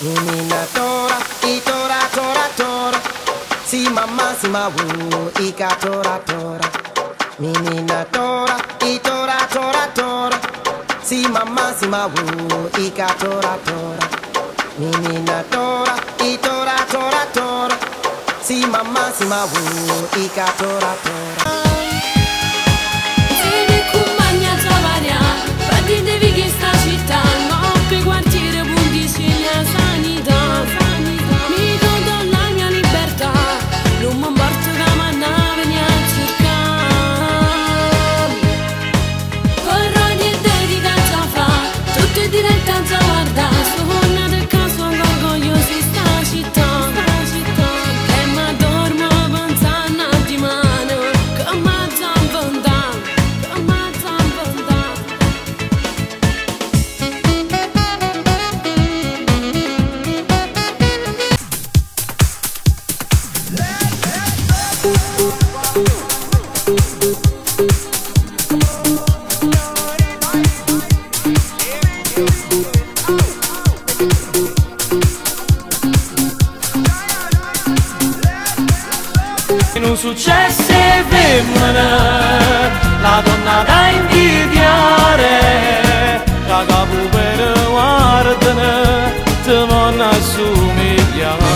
Menina tora, i tora, tora, tora. Si mamma, si ma wu, ika tora, tora. Menina tora, i tora, tora, tora. Si mamma, si ma wu, ika tora, tora. Menina tora, i tora, tora, tora. Si mamma, si ma wu, ika tora, tora. Devi compagna travaria, prendetevi che sta città, no per quartiere punti la sanità. Mi do la mia libertà, non mi importa che mi veni a cercare. Vorrò niente di cazzo fa, tutto è diretto a guardare, sono del caso orgoglioso di sta città. E ma dormo pensando di mano, che mi zampontan, che mi zampontan. Non successe femmina, la donna da invidiare, la capo per guardare, ti vanno a somigliare.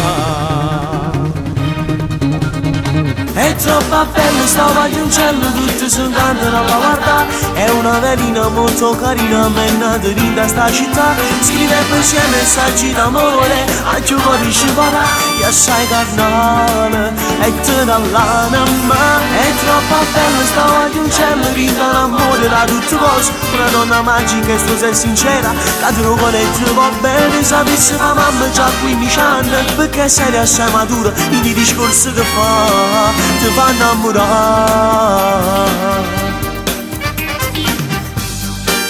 È troppo bella, stava agli uccelli, tutti si incantano alla guarda. È una velina molto carina, ma è nata in sta città. Scrive poesie e messaggi d'amore, anche un po' di scivola, e assai carnale, e te dall'anima. È troppo bella, stava agli uccelli, rinda l'amore da tutti i posti. Una donna magica e sposa e sincera, la tua cuore ti va bene, sapessi la mamma già 15 anni, perché sei assai matura, in i discorsi che fa, ti fa innamorare.